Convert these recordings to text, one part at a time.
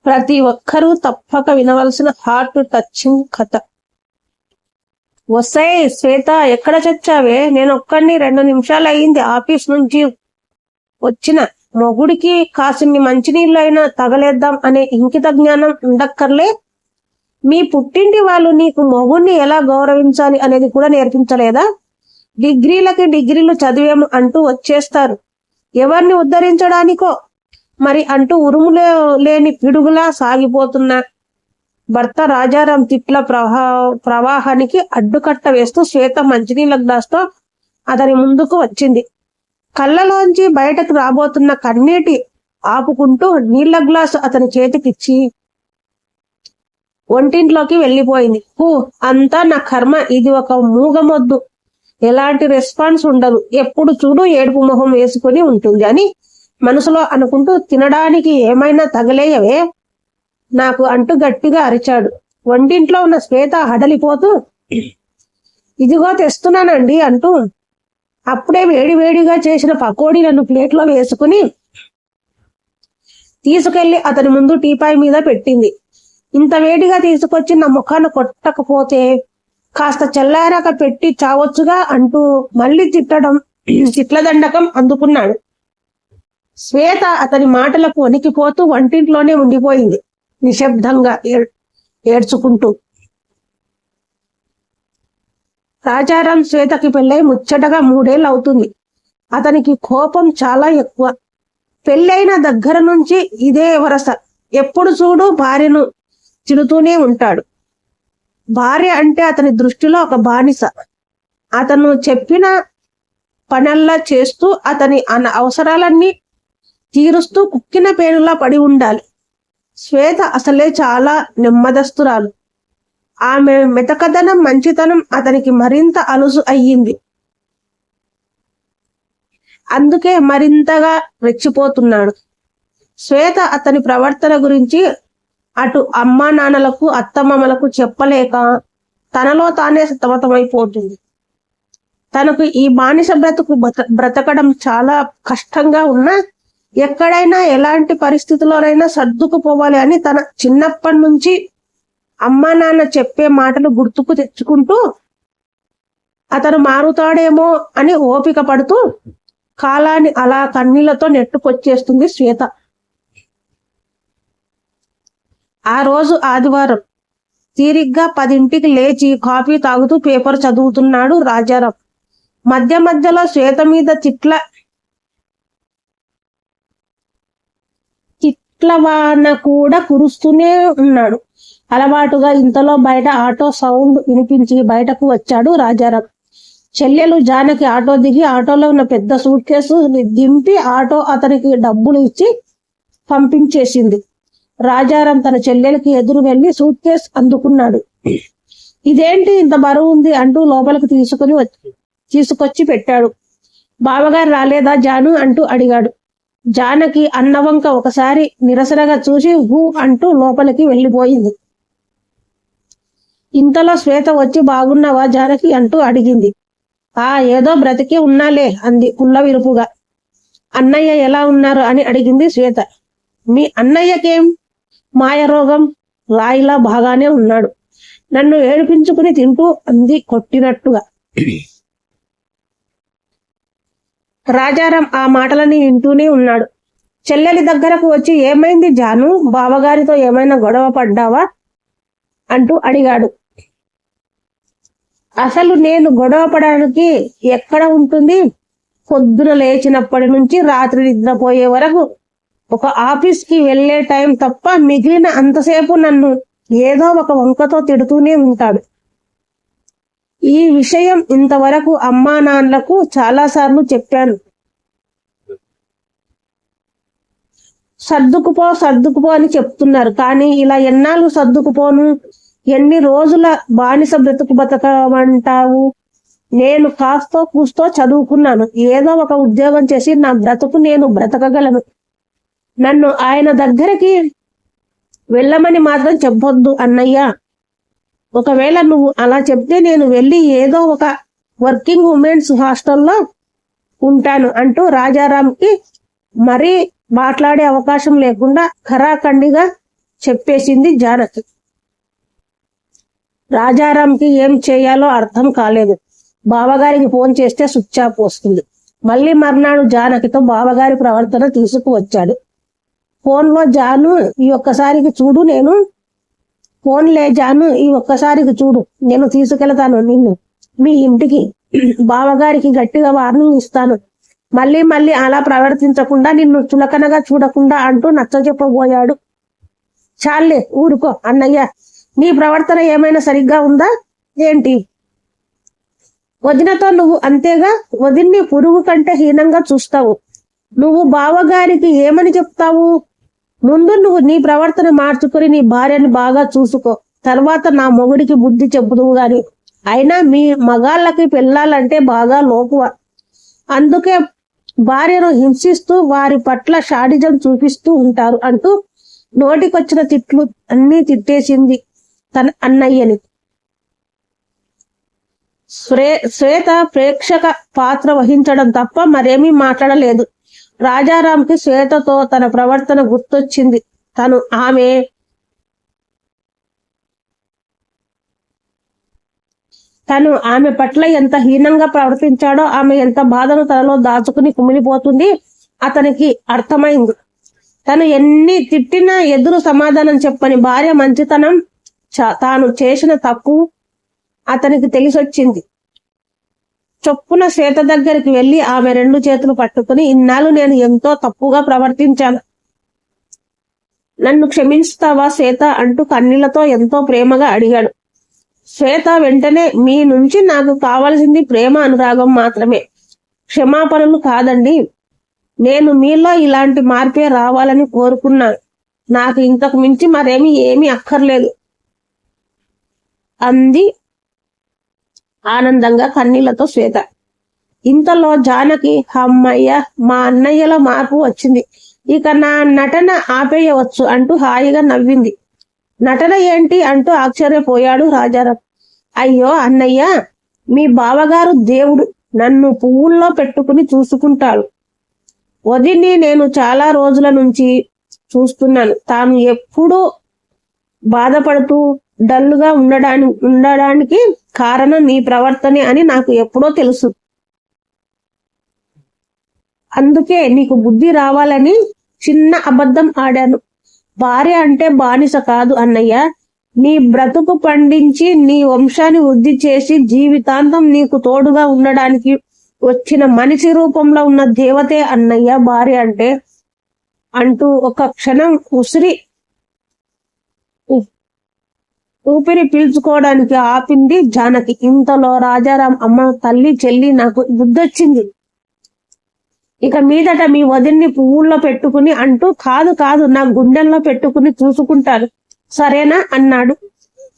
ప్రతి ఒక్కరూ తప్పక వినవలసిన హార్ట్ టచింగ్ కథ. వస్తాయి శ్వేత, ఎక్కడ చచ్చావే? నేను ఒక్కడిని 2 నిమిషాలు అయ్యింది ఆఫీస్ నుంచి వచ్చిన. మొగుడికి కాసిన్ని మంచినీళ్ళు అయినా తగలేద్దాం అనే ఇంకిత జ్ఞానం ఉండక్కర్లే? మీ పుట్టింటి వాళ్ళు నీకు మొగుడిని ఎలా గౌరవించాలి అనేది కూడా నేర్పించలేదా? డిగ్రీలకి డిగ్రీలు చదివేము అంటూ వచ్చేస్తారు, ఎవరిని ఉద్ధరించడానికో మరి అంటూ ఉరుములే లేని పిడుగులా సాగిపోతున్న భర్త రాజారాం తిట్ల ప్రవాహానికి అడ్డుకట్ట వేస్తూ శ్వేత మంచినీళ్ళ గ్లాస్తో అతని ముందుకు వచ్చింది. కళ్ళలోంచి బయటకు రాబోతున్న కన్నీటి ఆపుకుంటూ నీళ్ల గ్లాసు అతని చేతికిచ్చి ఒంటింట్లోకి వెళ్ళిపోయింది. అంతా నా కర్మ, ఇది ఒక మూగమొద్దు, ఎలాంటి రెస్పాన్స్ ఉండదు, ఎప్పుడు చూడు ఏడుపు మొహం వేసుకుని ఉంటుంది అని మనసులో అనుకుంటూ తినడానికి ఏమైనా తగలేయవే నాకు అంటూ గట్టిగా అరిచాడు. వంటింట్లో ఉన్న శ్వేత హడలిపోతూ ఇదిగో తెస్తున్నానండి అంటూ అప్పుడే వేడివేడిగా చేసిన పకోడీలను ప్లేట్లో వేసుకుని తీసుకెళ్లి అతని ముందు టీపాయ్ మీద పెట్టింది. ఇంత వేడిగా తీసుకొచ్చి నా ముఖాన్ని కొట్టకపోతే కాస్త చల్లారాక పెట్టి చావచ్చుగా అంటూ మళ్ళీ తిట్లదండకం అందుకున్నాడు. శ్వేత అతని మాటలకు వణికిపోతూ వంటింట్లోనే ఉండిపోయింది, నిశ్శబ్దంగా ఏడ్చుకుంటూ. రాజారాం శ్వేతకి పెళ్ళై ముచ్చటగా 3 ఏళ్ళు అవుతుంది. అతనికి కోపం చాలా ఎక్కువ. పెళ్ళైన దగ్గర నుంచి ఇదే వరస. ఎప్పుడు చూడు భార్యను తిడుతూనే ఉంటాడు. భార్య అంటే అతని దృష్టిలో ఒక బానిస. అతను చెప్పిన పనల్లా చేస్తూ అతని అవసరాలన్నీ తీరుస్తూ కుక్కిన పేనులా పడి ఉండాలి. శ్వేత అసలే చాలా నెమ్మదస్తురాలు. ఆమె మెతకదనం, మంచితనం అతనికి మరింత అలుసు అయ్యింది. అందుకే మరింతగా రెచ్చిపోతున్నాడు. శ్వేత అతని ప్రవర్తన గురించి అటు అమ్మా నాన్నలకు అత్తమ్మలకు చెప్పలేక తనలో తానే సతమతమైపోతుంది. తనకు ఈ బానిస బ్రతకడం చాలా కష్టంగా ఉన్నా ఎక్కడైనా ఎలాంటి పరిస్థితుల్లోనైనా సర్దుకుపోవాలి అని తన చిన్నప్పటి నుంచి అమ్మా నాన్న చెప్పే మాటలు గుర్తుకు తెచ్చుకుంటూ అతను మారుతాడేమో అని ఓపిక పడుతూ కాలాన్ని అలా కన్నీళ్లతో నెట్టుకొచ్చేస్తుంది శ్వేత. ఆ రోజు ఆదివారం. తీరిగ్గా 10ంటికి లేచి కాఫీ తాగుతూ పేపర్ చదువుతున్నాడు రాజారాం. మధ్య మధ్యలో శ్వేత మీద చిట్లవాన కూడా కురుస్తూనే ఉన్నాడు. అలవాటుగా ఇంతలో బయట ఆటో సౌండ్ వినిపించి బయటకు వచ్చాడు రాజారాం. చెల్లెలు జానకి ఆటో దిగి ఆటోలో ఉన్న పెద్ద సూట్ కేసు దింపి ఆటో అతనికి డబ్బులు ఇచ్చి పంపించేసింది. రాజారాం తన చెల్లెలకి ఎదురు వెళ్లి సూట్ కేసు అందుకున్నాడు. ఇదేంటి ఇంత బరువు ఉంది అంటూ లోపలికి తీసుకొచ్చి పెట్టాడు. బావగారు రాలేదా జాను అంటూ అడిగాడు. జానకి అన్నవంక ఒకసారి నిరసనగా చూసి హూ అంటూ లోపలికి వెళ్ళిపోయింది. ఇంతలో శ్వేత వచ్చి బాగున్నావా జానకి అంటూ అడిగింది. ఏదో బ్రతికి ఉన్నాలే అంది కుళ్ళ విరుపుగా. అన్నయ్య ఎలా ఉన్నారు అని అడిగింది శ్వేత. మీ అన్నయ్యకేం మాయరోగం, రాయిలా బాగానే ఉన్నాడు, నన్ను ఏడిపించుకుని తింటూ అంది కొట్టినట్టుగా. రాజారాం ఆ మాటలని వింటూనే ఉన్నాడు. చెల్లెలి దగ్గరకు వచ్చి ఏమైంది జాను, బావగారితో ఏమైనా గొడవ పడ్డావా అంటూ అడిగాడు. అసలు నేను గొడవ పడడానికి ఎక్కడ ఉంటుంది, పొద్దున లేచినప్పటి నుంచి రాత్రి నిద్రపోయే వరకు ఒక ఆఫీస్కి వెళ్లే టైం తప్ప మిగిలిన అంతసేపు నన్ను ఏదో ఒక వంకతో తిడుతూనే ఉంటాడు. ఈ విషయం ఇంతవరకు అమ్మా నాన్నలకు చాలాసార్లు చెప్పాను. సర్దుకుపో అని చెప్తున్నారు, కానీ ఇలా ఎన్నాళ్ళు సర్దుకుపోను, ఎన్ని రోజుల బానిస బతకమంటావు? నేను కాస్తో కూస్తో చదువుకున్నాను, ఏదో ఒక ఉద్యోగం చేసి నా బ్రతుకు నేను బ్రతకగలను. నన్ను ఆయన దగ్గరికి వెళ్ళమని మాత్రం చెప్పొద్దు అన్నయ్య. ఒకవేళ నువ్వు అలా చెప్తే నేను వెళ్ళి ఏదో ఒక వర్కింగ్ ఉమెన్స్ హాస్టల్లో ఉంటాను అంటూ రాజారాంకి మరీ మాట్లాడే అవకాశం లేకుండా ఖరాఖండిగా చెప్పేసింది జానకి. రాజారాంకి ఏం చేయాలో అర్థం కాలేదు. బావగారికి ఫోన్ చేస్తే స్విచ్ ఆఫ్ వస్తుంది. మళ్ళీ మర్నాడు జానకితో బావగారి ప్రవర్తన తీసుకువచ్చాడు. ఫోన్లో జాను ఈ ఒక్కసారికి చూడు నేను ఫోన్లే జాను ఈ ఒక్కసారికి చూడు నేను తీసుకెళ్తాను నిన్ను మీ ఇంటికి. బావగారికి గట్టిగా వార్నింగ్ ఇస్తాను. మళ్ళీ మళ్ళీ అలా ప్రవర్తించకుండా నిన్ను చులకనగా చూడకుండా అంటూ నచ్చజెప్పబోయాడు. చాలే ఊరుకో అన్నయ్య, నీ ప్రవర్తన ఏమైనా సరిగ్గా ఉందా ఏంటి? వదినతో నువ్వు అంతేగా, వదిన్ని పురుగు కంటే హీనంగా చూస్తావు. నువ్వు బావగారికి ఏమని చెప్తావు? ముందు నువ్వు నీ ప్రవర్తన మార్చుకొని నీ భార్యని బాగా చూసుకో, తర్వాత నా మొగుడికి బుద్ధి చెప్పుదువు గాని. అయినా మీ మగాళ్ళకి పెళ్ళాలంటే బాగా లోకువ. అందుకే భార్యను హింసిస్తూ వారి పట్ల షాడిజం చూపిస్తూ ఉంటారు అంటూ నోటికొచ్చిన తిట్లు అన్నీ తిట్టేసింది తన అన్నయ్యని. శ్వేత ప్రేక్షక పాత్ర వహించడం తప్ప మరేమీ మాట్లాడలేదు. రాజారాంకి శ్వేతతో తన ప్రవర్తన గుర్తొచ్చింది. తను ఆమె పట్ల ఎంత హీనంగా ప్రవర్తించాడో, ఆమె ఎంత బాధను తనలో దాచుకుని కుమిలిపోతుంది అతనికి అర్థమైంది. తను ఎన్ని తిట్టినా ఎదురు సమాధానం చెప్పని భార్య మంచితనం, తాను చేసిన తప్పు అతనికి తెలిసొచ్చింది. చొప్పున శ్వేత దగ్గరికి వెళ్లి ఆమె 2 చేతులు పట్టుకుని, ఇన్నాళ్ళు నేను ఎంతో తప్పుగా ప్రవర్తించాను, నన్ను క్షమిస్తావా శ్వేత అంటూ కన్నీళ్లతో ఎంతో ప్రేమగా అడిగాడు. శ్వేత వెంటనే, మీ నుంచి నాకు కావాల్సింది ప్రేమ అనురాగం మాత్రమే, క్షమాపణలు కాదండి. నేను మీలో ఇలాంటి మార్పే రావాలని కోరుకున్నాను. నాకు ఇంతకు మించి ఏమీ అక్కర్లేదు అంది ఆనందంగా కన్నీళ్లతో శ్వేత. ఇంతలో జానకి, అమ్మయ్య మా అన్నయ్యలో మార్పు వచ్చింది, ఇక నా నటన ఆపేయవచ్చు అంటూ హాయిగా నవ్వింది. నటన ఏంటి అంటూ ఆశ్చర్యపోయాడు రాజారాం. అయ్యో అన్నయ్య, మీ బావగారు దేవుడు, నన్ను పువ్వుల్లో పెట్టుకుని చూసుకుంటాడు. వదిన్ని నేను చాలా రోజుల నుంచి చూస్తున్నాను. తాను ఎప్పుడూ బాధపడుతూ డల్లుగా ఉండడానికి కారణం నీ ప్రవర్తనే అని నాకు ఎప్పుడో తెలుసు. అందుకే నీకు బుద్ధి రావాలని చిన్న అబద్ధం ఆడాను. భార్య అంటే బానిస కాదు అన్నయ్య, నీ బ్రతుకు పండించి నీ వంశాన్ని వృద్ధి చేసి జీవితాంతం నీకు తోడుగా ఉండడానికి వచ్చిన మనిషి రూపంలో ఉన్న దేవతే అన్నయ్య భార్య అంటే అంటూ ఒక క్షణం ఊపిరి పీల్చుకోవడానికి ఆపింది జానకి. ఇంతలో రాజారాం, అమ్మ, తల్లి, చెల్లి, నాకు బుద్ధొచ్చింది. ఇక మీదట మీ వదిన్ని పువ్వుల్లో పెట్టుకుని అంటూ కాదు నా గుండెల్లో పెట్టుకుని చూసుకుంటాను, సరేనా అన్నాడు.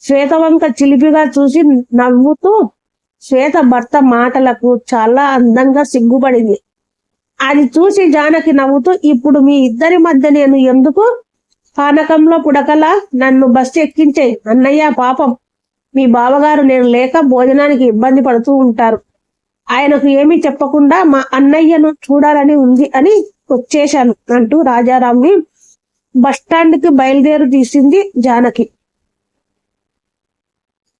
శ్వేత వంక చిలిపిగా చూసి నవ్వుతూ శ్వేత భర్త మాటలకు చాలా అందంగా సిగ్గుపడింది. అది చూసి జానకి నవ్వుతూ, ఇప్పుడు మీ ఇద్దరి మధ్య నేను ఎందుకు? పానకంలో పుడకలా నన్ను బస్సు ఎక్కించే అన్నయ్య, పాపం మీ బావగారు నేను లేక భోజనానికి ఇబ్బంది పడుతూ ఉంటారు. ఆయనకు ఏమీ చెప్పకుండా మా అన్నయ్యను చూడాలని ఉంది అని వచ్చేశాను అంటూ రాజారాంని బస్టాండ్కి బయలుదేరి తీసింది జానకి.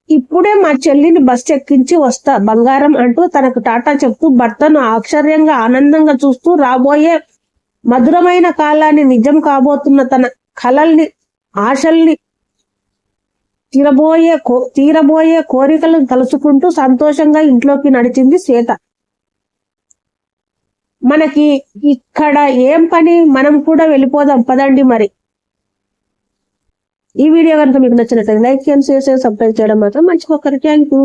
ఇప్పుడే మా చెల్లిని బస్సు ఎక్కించి వస్తా బంగారం అంటూ తనకు టాటా చెప్తూ భర్తను ఆశ్చర్యంగా ఆనందంగా చూస్తూ రాబోయే మధురమైన కాలాన్ని, నిజం కాబోతున్న తన కలల్ని, ఆశల్ని, తీరబోయే కోరికలను తలుచుకుంటూ సంతోషంగా ఇంట్లోకి నడిచింది శ్వేత. మనకి ఇక్కడ ఏం పని, మనం కూడా వెళ్ళిపోదాం పదండి మరి. ఈ వీడియో కనుక మీకు నచ్చినట్లయితే లైక్ చేయండి, షేర్ చేయండి, సబ్స్క్రైబ్ చేయడం మాత్రం మర్చిపోకండి. Thank you.